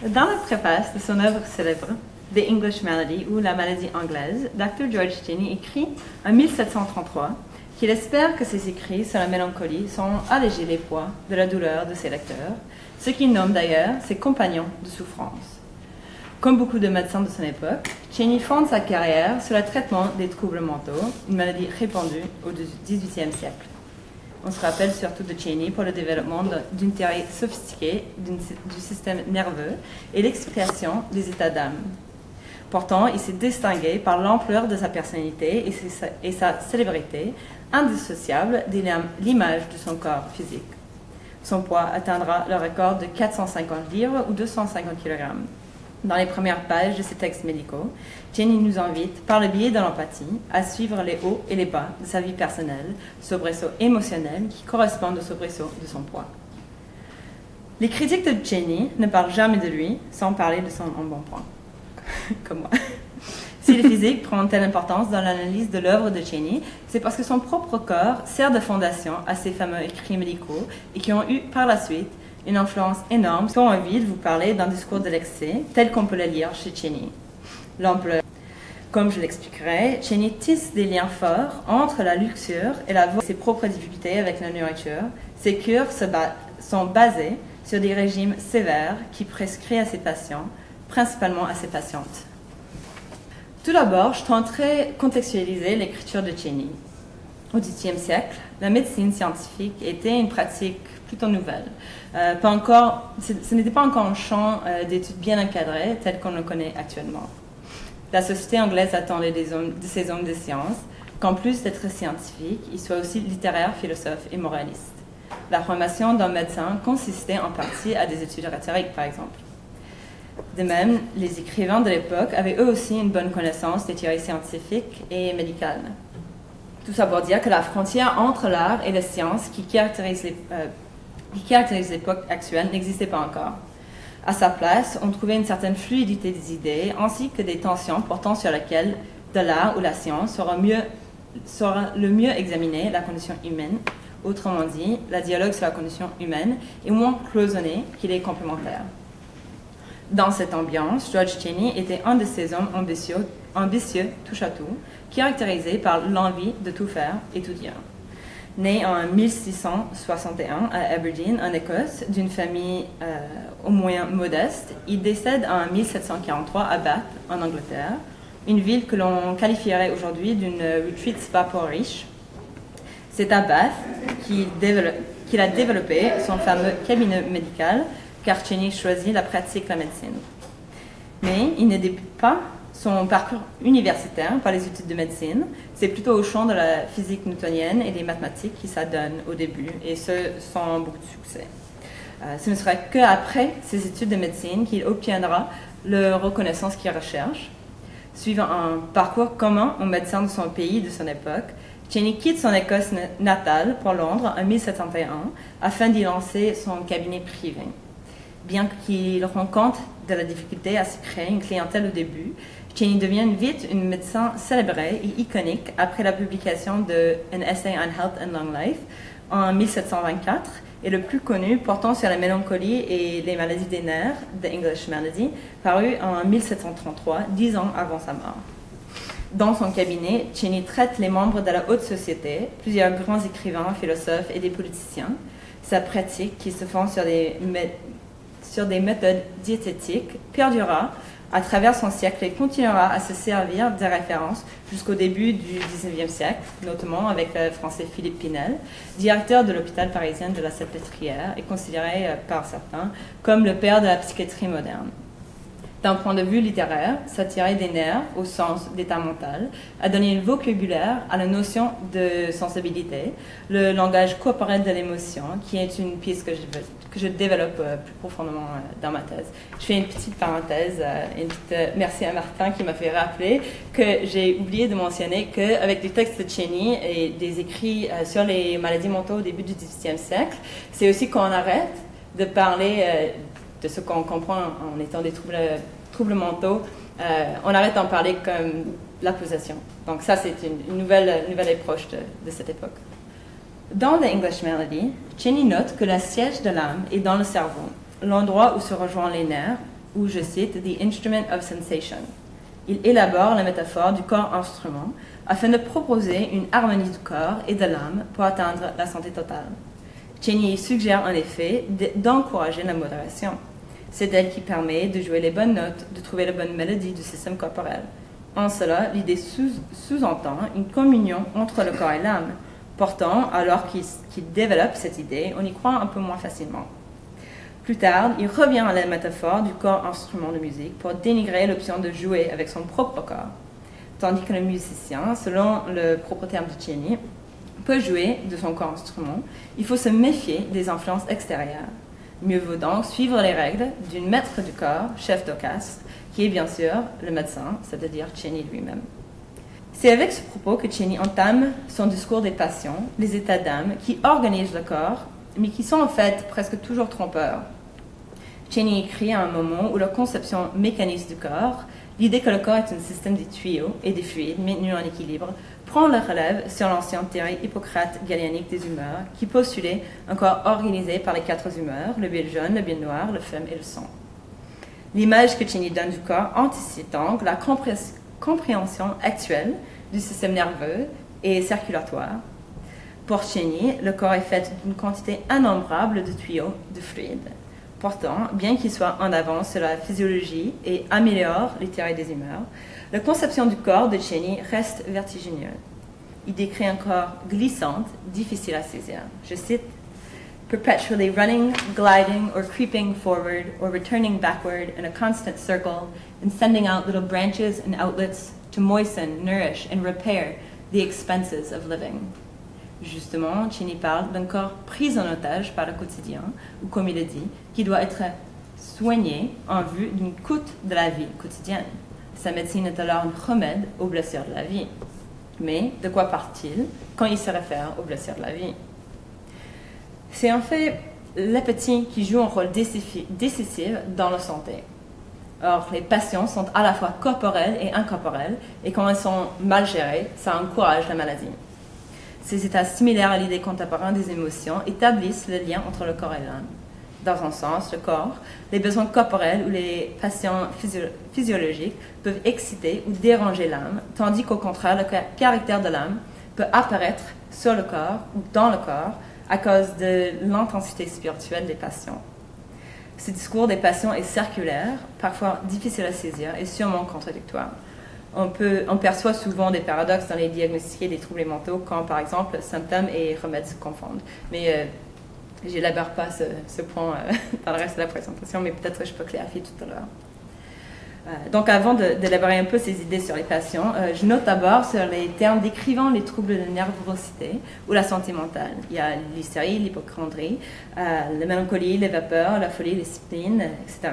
Dans la préface de son œuvre célèbre, The English Malady, ou La maladie anglaise, Dr. George Cheyne écrit en 1733 qu'il espère que ses écrits sur la mélancolie sauront alléger les poids de la douleur de ses lecteurs, ce qu'il nomme d'ailleurs ses compagnons de souffrance. Comme beaucoup de médecins de son époque, Cheyne fonde sa carrière sur le traitement des troubles mentaux, une maladie répandue au XVIIIe siècle. On se rappelle surtout de Cheyne pour le développement d'une théorie sophistiquée du système nerveux et l'explication des états d'âme. Pourtant, il s'est distingué par l'ampleur de sa personnalité et sa célébrité, indissociable de l'image de son corps physique. Son poids atteindra le record de 450 livres ou 250 kg. Dans les premières pages de ses textes médicaux, Cheyne nous invite, par le biais de l'empathie, à suivre les hauts et les bas de sa vie personnelle, soubresauts émotionnels qui correspondent aux soubresauts de son poids. Les critiques de Cheyne ne parlent jamais de lui sans parler de son embonpoint, comme moi. Si le physique prend une telle importance dans l'analyse de l'œuvre de Cheyne, c'est parce que son propre corps sert de fondation à ces fameux écrits médicaux et qui ont eu par la suite une influence énorme. J'ai envie de vous parler d'un discours de l'excès tel qu'on peut le lire chez Cheyne. L'ampleur. Comme je l'expliquerai, Cheyne tisse des liens forts entre la luxure et ses propres difficultés avec la nourriture. Ses cures sont basées sur des régimes sévères qui prescrit à ses patients, principalement à ses patientes. Tout d'abord, je tenterai de contextualiser l'écriture de Cheyne. Au XVIIIe siècle, la médecine scientifique était une pratique plutôt nouvelle. Ce n'était pas encore un champ d'études bien encadré tel qu'on le connaît actuellement. La société anglaise attendait de ces hommes de science qu'en plus d'être scientifiques, ils soient aussi littéraires, philosophes et moralistes. La formation d'un médecin consistait en partie à des études rhétoriques, par exemple. De même, les écrivains de l'époque avaient eux aussi une bonne connaissance des théories scientifiques et médicales. Tout ça pour dire que la frontière entre l'art et la science qui caractérise l'époque actuelle n'existait pas encore. À sa place, on trouvait une certaine fluidité des idées ainsi que des tensions portant sur lesquelles de l'art ou la science saura le mieux examiner la condition humaine. Autrement dit, la dialogue sur la condition humaine est moins cloisonné qu'il est complémentaire. Dans cette ambiance, George Cheyne était un de ces hommes ambitieux touche-à-tout, caractérisé par l'envie de tout faire et tout dire. Né en 1661 à Aberdeen, en Écosse, d'une famille au moins modeste, il décède en 1743 à Bath, en Angleterre, une ville que l'on qualifierait aujourd'hui d'une retreat spa pour riches. C'est à Bath qu'il a développé son fameux cabinet médical, car Cheyne choisit la pratique de la médecine. Mais il ne débute pas son parcours universitaire par les études de médecine, c'est plutôt au champ de la physique newtonienne et des mathématiques qui s'adonnent au début, et ce, sans beaucoup de succès. Ce ne sera qu'après ses études de médecine qu'il obtiendra la reconnaissance qu'il recherche. Suivant un parcours commun aux médecins de son pays de son époque, Cheyne quitte son Écosse natale pour Londres en 1701 afin d'y lancer son cabinet privé. Bien qu'il rende compte de la difficulté à se créer une clientèle au début, Cheyne devient vite une médecin célébrée et iconique après la publication de An Essay on Health and Long Life en 1724 et le plus connu portant sur la mélancolie et les maladies des nerfs, The English Malady, paru en 1733, 10 ans avant sa mort. Dans son cabinet, Cheyne traite les membres de la haute société, plusieurs grands écrivains, philosophes et des politiciens. Sa pratique, qui se fonde sur des méthodes diététiques, perdurera à travers son siècle et continuera à se servir des références jusqu'au début du XIXe siècle, notamment avec le français Philippe Pinel, directeur de l'hôpital parisien de la Salpêtrière et considéré par certains comme le père de la psychiatrie moderne. D'un point de vue littéraire, s'attirer des nerfs au sens d'état mental a donné un vocabulaire à la notion de sensibilité, le langage corporel de l'émotion, qui est une piste que je développe plus profondément dans ma thèse. Je fais une petite parenthèse, merci à Martin qui m'a fait rappeler que j'ai oublié de mentionner qu'avec les textes de Cheyne et des écrits sur les maladies mentales au début du XVIIIe siècle, c'est aussi qu'on arrête de parler de ce qu'on comprend en étant des troubles mentaux, on arrête d'en parler comme l'accusation. Donc ça, c'est une nouvelle approche de cette époque. Dans The English Malady, Cheyne note que le siège de l'âme est dans le cerveau, l'endroit où se rejoignent les nerfs, ou, je cite, « the instrument of sensation ». Il élabore la métaphore du corps-instrument afin de proposer une harmonie du corps et de l'âme pour atteindre la santé totale. Cheney suggère en effet d'encourager la modération. C'est elle qui permet de jouer les bonnes notes, de trouver la bonne mélodie du système corporel. En cela, l'idée sous-entend une communion entre le corps et l'âme. Pourtant, alors qu'il développe cette idée, on y croit un peu moins facilement. Plus tard, il revient à la métaphore du corps-instrument de musique pour dénigrer l'option de jouer avec son propre corps. Tandis que le musicien, selon le propre terme de Cheney, peut jouer de son corps-instrument, il faut se méfier des influences extérieures. Mieux vaut donc suivre les règles d'une maître du corps, chef d'orchestre, qui est bien sûr le médecin, c'est-à-dire Cheney lui-même. C'est avec ce propos que Cheney entame son discours des passions, les états d'âme, qui organisent le corps, mais qui sont en fait presque toujours trompeurs. Cheney écrit à un moment où la conception mécaniste du corps, l'idée que le corps est un système de tuyaux et de fluides maintenus en équilibre, prend le relève sur l'ancienne théorie hippocrate-galénique des humeurs, qui postulait un corps organisé par les 4 humeurs, le bien jaune, le bien noir, le phlegme et le sang. L'image que Cheney donne du corps anticipe donc la compréhension actuelle du système nerveux et circulatoire. Pour Cheney, le corps est fait d'une quantité innombrable de tuyaux, de fluides. Pourtant, bien qu'il soit en avance sur la physiologie et améliore les théories des humeurs, la conception du corps de Cheney reste vertigineuse. Il décrit un corps glissant, difficile à saisir. Je cite, « perpetually running, gliding, or creeping forward, or returning backward in a constant circle, and sending out little branches and outlets to moisten, nourish, and repair the expenses of living. » Justement, Cheney parle d'un corps pris en otage par le quotidien, ou comme il le dit, qui doit être soigné en vue d'une coûte de la vie quotidienne. Sa médecine est alors un remède aux blessures de la vie. Mais de quoi parle-t-il quand il se réfère aux blessures de la vie? C'est en fait l'appétit qui joue un rôle décisif dans la santé. Or, les passions sont à la fois corporelles et incorporelles, et quand elles sont mal gérées, ça encourage la maladie. Ces états similaires à l'idée contemporaine des émotions établissent le lien entre le corps et l'âme. Dans un sens, le corps, les besoins corporels ou les passions physiologiques peuvent exciter ou déranger l'âme, tandis qu'au contraire, le caractère de l'âme peut apparaître sur le corps ou dans le corps à cause de l'intensité spirituelle des passions. Ce discours des passions est circulaire, parfois difficile à saisir et sûrement contradictoire. On perçoit souvent des paradoxes dans les diagnostics des troubles mentaux quand, par exemple, symptômes et remèdes se confondent. Mais je n'élabore pas ce point dans le reste de la présentation, mais peut-être je peux clarifier tout à l'heure. Donc, avant d'élaborer un peu ces idées sur les passions, je note d'abord sur les termes décrivant les troubles de nervosité ou la santé mentale. Il y a l'hystérie, l'hypochondrie, la mélancolie, les vapeurs, la folie, les spleens, etc.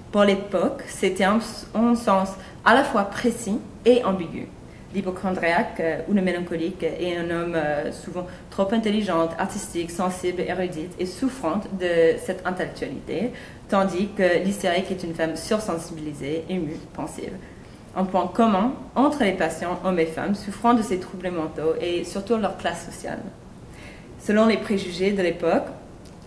Pour l'époque, ces termes ont un sens à la fois précis et ambigu. L'hypochondriaque ou le mélancolique est un homme souvent trop intelligent, artistique, sensible, érudite et souffrante de cette intellectualité, tandis que l'hystérique est une femme sursensibilisée, émue, pensive. Un point commun entre les patients hommes et femmes souffrant de ces troubles mentaux et surtout leur classe sociale. Selon les préjugés de l'époque,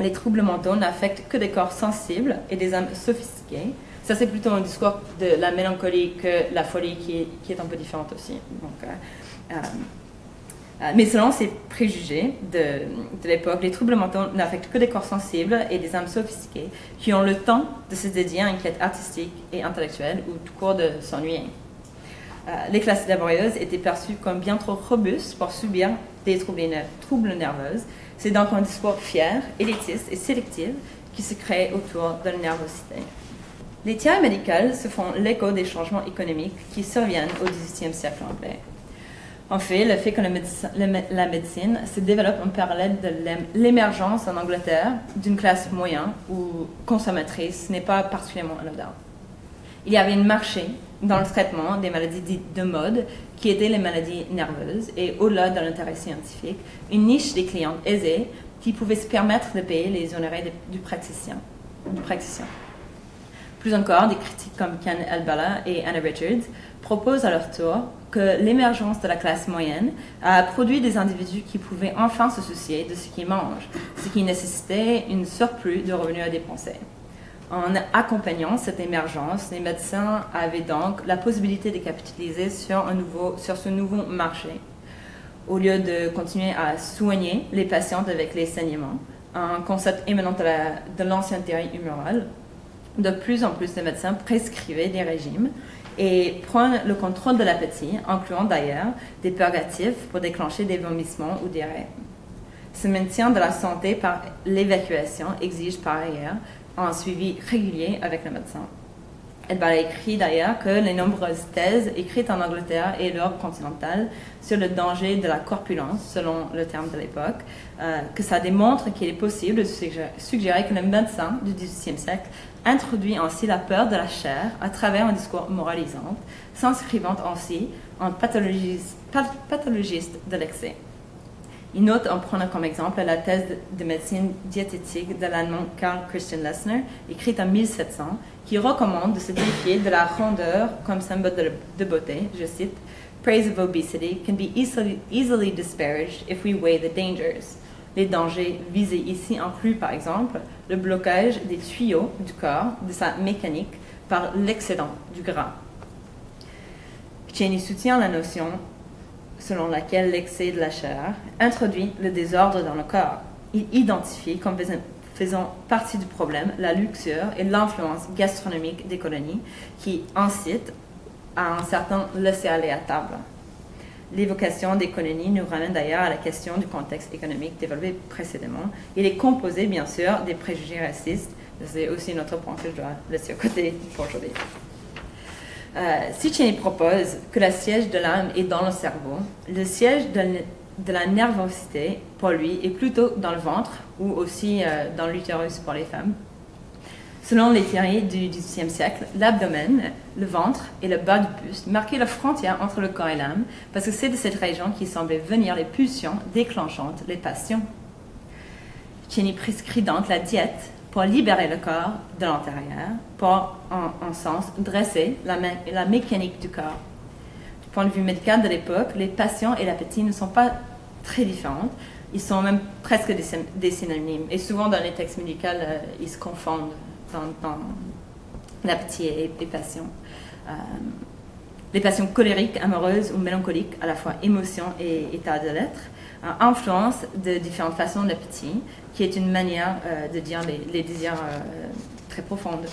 les troubles mentaux n'affectent que des corps sensibles et des âmes sophistiquées. Ça, c'est plutôt un discours de la mélancolie que la folie qui est un peu différente aussi. Donc, mais selon ces préjugés de l'époque, les troubles mentaux n'affectent que des corps sensibles et des âmes sophistiquées qui ont le temps de se dédier à une quête artistique et intellectuelle ou tout court de s'ennuyer. Les classes laborieuses étaient perçues comme bien trop robustes pour subir des troubles nerveux. C'est donc un discours fier, élitiste et sélectif qui se crée autour de la nervosité. Les théories médicales se font l'écho des changements économiques qui surviennent au XVIIIe siècle anglais. En fait, le fait que la médecine se développe en parallèle de l'émergence en Angleterre d'une classe moyenne ou consommatrice n'est pas particulièrement anodin. Il y avait un marché dans le traitement des maladies dites de mode qui étaient les maladies nerveuses et, au-delà de l'intérêt scientifique, une niche des clients aisés qui pouvaient se permettre de payer les honoraires du praticien. Plus encore, des critiques comme Ken Albala et Anna Richards proposent à leur tour que l'émergence de la classe moyenne a produit des individus qui pouvaient enfin se soucier de ce qu'ils mangent, ce qui nécessitait un surplus de revenus à dépenser. En accompagnant cette émergence, les médecins avaient donc la possibilité de capitaliser sur ce nouveau marché. Au lieu de continuer à soigner les patients avec les saignements, un concept émanant de l'ancienne théorie humorale, de plus en plus de médecins prescrivaient des régimes et prennent le contrôle de l'appétit, incluant d'ailleurs des purgatifs pour déclencher des vomissements ou des diarrhées. Ce maintien de la santé par l'évacuation exige par ailleurs un suivi régulier avec le médecin. Elle a écrit d'ailleurs que les nombreuses thèses écrites en Angleterre et l'Europe continentale sur le danger de la corpulence, selon le terme de l'époque, que ça démontre qu'il est possible de suggérer que le médecin du XVIIIe siècle introduit ainsi la peur de la chair à travers un discours moralisant, s'inscrivant ainsi en pathologiste de l'excès. Il note en prenant comme exemple la thèse de médecine diététique de l'allemand Karl Christian Lessner, écrite en 1700, qui recommande de se défier de la rondeur comme symbole de beauté. Je cite, "Praise of obesity can be easily disparaged if we weigh the dangers." Les dangers visés ici incluent par exemple le blocage des tuyaux du corps, de sa mécanique, par l'excédent du gras. Cheney soutient la notion selon laquelle l'excès de la chair introduit le désordre dans le corps. Il identifie comme faisant partie du problème la luxure et l'influence gastronomique des colonies qui incitent à un certain laisser-aller à table. L'évocation des colonies nous ramène d'ailleurs à la question du contexte économique développé précédemment. Il est composé, bien sûr, des préjugés racistes. C'est aussi notre point que je dois laisser de côté pour aujourd'hui. Si Cheney propose que le siège de l'âme est dans le cerveau, le siège de la nervosité, pour lui, est plutôt dans le ventre ou aussi dans l'utérus pour les femmes. Selon les théories du XVIIIe siècle, l'abdomen, le ventre et le bas du buste marquaient la frontière entre le corps et l'âme parce que c'est de cette région qui semblaient venir les pulsions déclenchantes, les passions. Cheney prescrit donc la diète pour libérer le corps de l'intérieur, pour, en sens, dresser la mécanique du corps. Du point de vue médical de l'époque, les passions et l'appétit ne sont pas très différents. Ils sont même presque des synonymes. Et souvent, dans les textes médicaux, ils se confondent dans l'appétit et les passions. Les passions colériques, amoureuses ou mélancoliques, à la fois émotion et état de l'être, influencent de différentes façons l'appétit, qui est une manière de dire les désirs très profondes.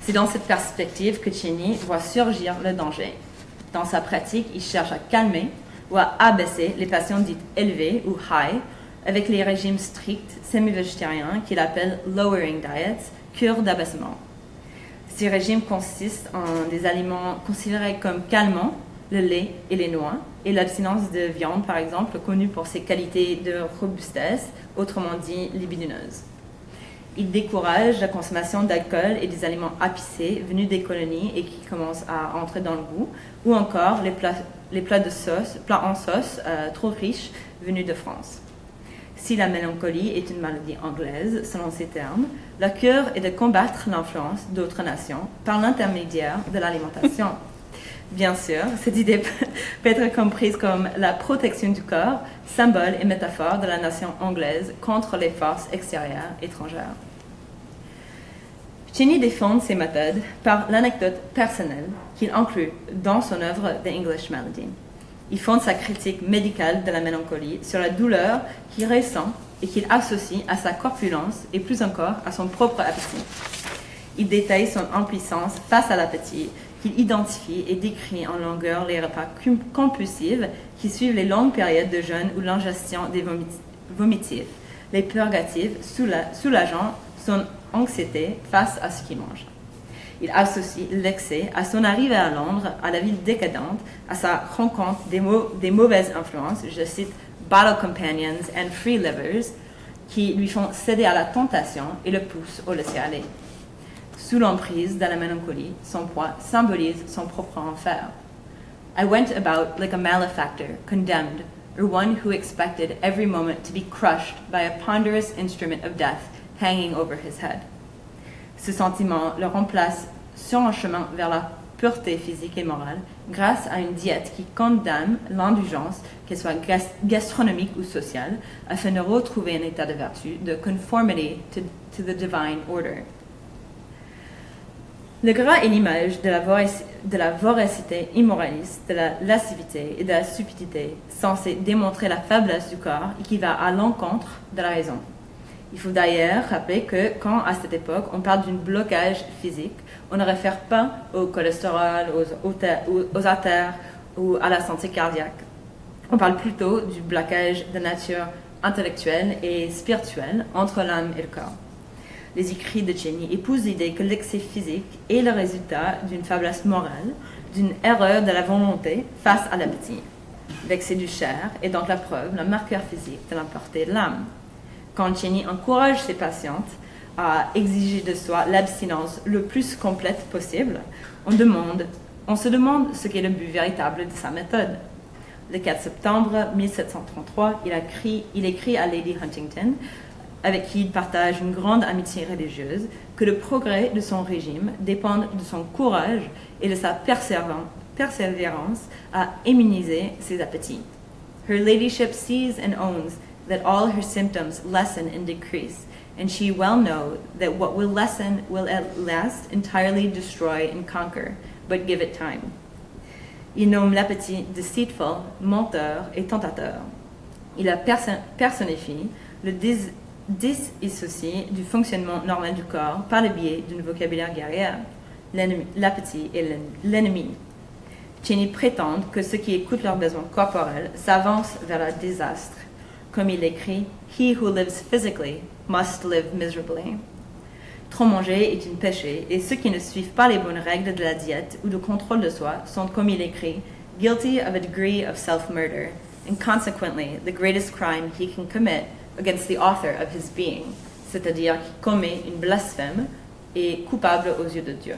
C'est dans cette perspective que Cheney voit surgir le danger. Dans sa pratique, il cherche à calmer ou à abaisser les passions dites élevées ou high avec les régimes stricts semi-végétariens qu'il appelle lowering diets, cures d'abaissement. Ces régimes consistent en des aliments considérés comme calmants, le lait et les noix, et l'abstinence de viande, par exemple, connue pour ses qualités de robustesse, autrement dit libidineuse. Il décourage la consommation d'alcool et des aliments épicés venus des colonies et qui commencent à entrer dans le goût, ou encore les plats en sauce trop riches venus de France. Si la mélancolie est une maladie anglaise, selon ces termes, la cure est de combattre l'influence d'autres nations par l'intermédiaire de l'alimentation. Bien sûr, cette idée peut être comprise comme la protection du corps, symbole et métaphore de la nation anglaise contre les forces extérieures étrangères. Cheney défend ces méthodes par l'anecdote personnelle qu'il inclut dans son œuvre The English Malady. Il fonde sa critique médicale de la mélancolie sur la douleur qu'il ressent et qu'il associe à sa corpulence et plus encore à son propre appétit. Il détaille son impuissance face à l'appétit, qu'il identifie et décrit en longueur les repas compulsifs qui suivent les longues périodes de jeûne ou l'ingestion des vomitifs, les purgatifs soulageant son anxiété face à ce qu'il mange. Il associe l'excès à son arrivée à Londres, à la ville décadente, à sa rencontre des mauvaises influences, je cite, battle companions and free livers, qui lui font céder à la tentation et le poussent au laisser-aller. Sous l'emprise de la mélancolie, son poids symbolise son propre enfer. I went about like a malefactor, condemned, or one who expected every moment to be crushed by a ponderous instrument of death hanging over his head. Ce sentiment le remplace sur un chemin vers la pureté physique et morale grâce à une diète qui condamne l'indulgence, qu'elle soit gastronomique ou sociale, afin de retrouver un état de vertu, de conformity to the divine order. Le gras est l'image de la voracité immoraliste, de la lascivité et de la stupidité, censée démontrer la faiblesse du corps et qui va à l'encontre de la raison. Il faut d'ailleurs rappeler que quand, à cette époque, on parle d'un blocage physique, on ne réfère pas au cholestérol, aux artères ou à la santé cardiaque. On parle plutôt du blocage de nature intellectuelle et spirituelle entre l'âme et le corps. Les écrits de Cheney épousent l'idée que l'excès physique est le résultat d'une faiblesse morale, d'une erreur de la volonté face à l'appétit. L'excès du chair est donc la preuve, le marqueur physique de l'impureté de l'âme. Quand Cheney encourage ses patientes à exiger de soi l'abstinence le plus complète possible, on se demande ce qu'est le but véritable de sa méthode. Le 4 septembre 1733, il écrit à Lady Huntington, avec qui il partage une grande amitié religieuse, que le progrès de son régime dépend de son courage et de sa persévérance à immuniser ses appétits. Her ladyship sees and owns that all her symptoms lessen and decrease, and she well knows that what will lessen will at last entirely destroy and conquer, but give it time. Il nomme l'appétit deceitful, menteur et tentateur. Il a personnifie le dissocié du fonctionnement normal du corps par le biais d'un vocabulaire guerrier. L'appétit est l'ennemi. Cheney prétend que ceux qui écoutent leurs besoins corporels s'avancent vers le désastre. Comme il écrit, « He who lives physically must live miserably ». Trop manger est un péché, et ceux qui ne suivent pas les bonnes règles de la diète ou de contrôle de soi sont, comme il écrit, « guilty of a degree of self-murder, and consequently the greatest crime he can commit against the author of his being, c'est-à-dire qui commet une blasphème et coupable aux yeux de Dieu. »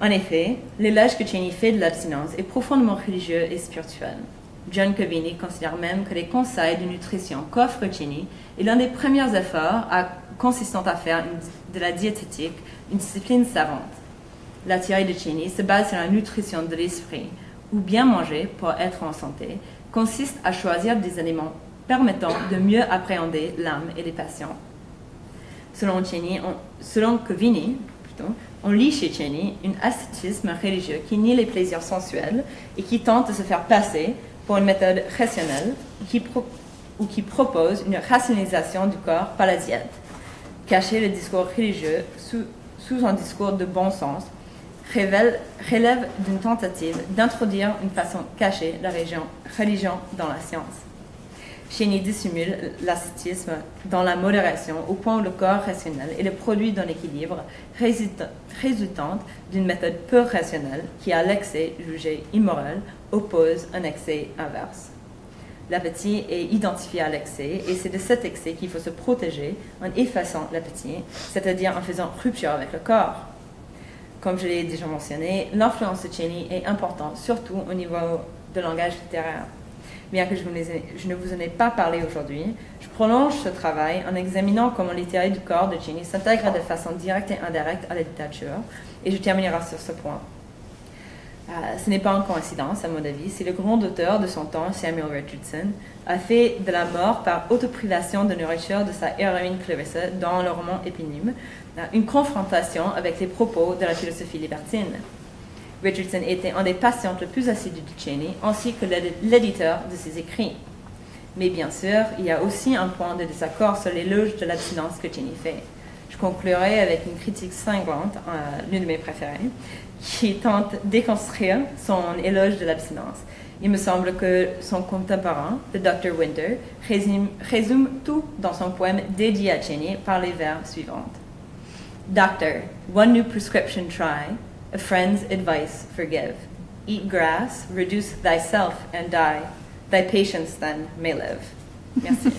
En effet, l'éloge que Cheney fait de l'abstinence est profondément religieux et spirituel. John Covini considère même que les conseils de nutrition qu'offre Cheney est l'un des premiers efforts consistant à faire de la diététique une discipline savante. La théorie de Cheney se base sur la nutrition de l'esprit, où bien manger pour être en santé consiste à choisir des aliments permettant de mieux appréhender l'âme et les passions. Selon Covini, on lit chez Cheney un ascétisme religieux qui nie les plaisirs sensuels et qui tente de se faire passer pour une méthode rationnelle ou qui propose une rationalisation du corps par la diète. Cacher le discours religieux sous un discours de bon sens relève d'une tentative d'introduire une façon cachée la religion dans la science. Cheney dissimule l'ascétisme dans la modération au point où le corps rationnel est le produit d'un équilibre résultant d'une méthode peu rationnelle qui, à l'excès jugé immoral, oppose un excès inverse. L'appétit est identifié à l'excès et c'est de cet excès qu'il faut se protéger en effaçant l'appétit, c'est-à-dire en faisant rupture avec le corps. Comme je l'ai déjà mentionné, l'influence de Cheney est importante, surtout au niveau de langage littéraire. Bien que je ne vous en ai pas parlé aujourd'hui, je prolonge ce travail en examinant comment les théories du corps de Cheney s'intègrent de façon directe et indirecte à la littérature, et je terminerai sur ce point. Ce n'est pas une coïncidence, à mon avis, si le grand auteur de son temps, Samuel Richardson, a fait de la mort par autoprivation de nourriture de sa héroïne Clarissa dans le roman éponyme une confrontation avec les propos de la philosophie libertine. Richardson était un des patients les plus assidus de Cheney, ainsi que l'éditeur de ses écrits. Mais bien sûr, il y a aussi un point de désaccord sur l'éloge de l'abstinence que Cheney fait. Je conclurai avec une critique cinglante, l'une de mes préférées, qui tente de déconstruire son éloge de l'abstinence. Il me semble que son contemporain, le Dr. Winter, résume tout dans son poème dédié à Cheney par les vers suivants. Doctor, one new prescription try, a friend's advice forgive. Eat grass, reduce thyself and die. Thy patience then may live. Merci.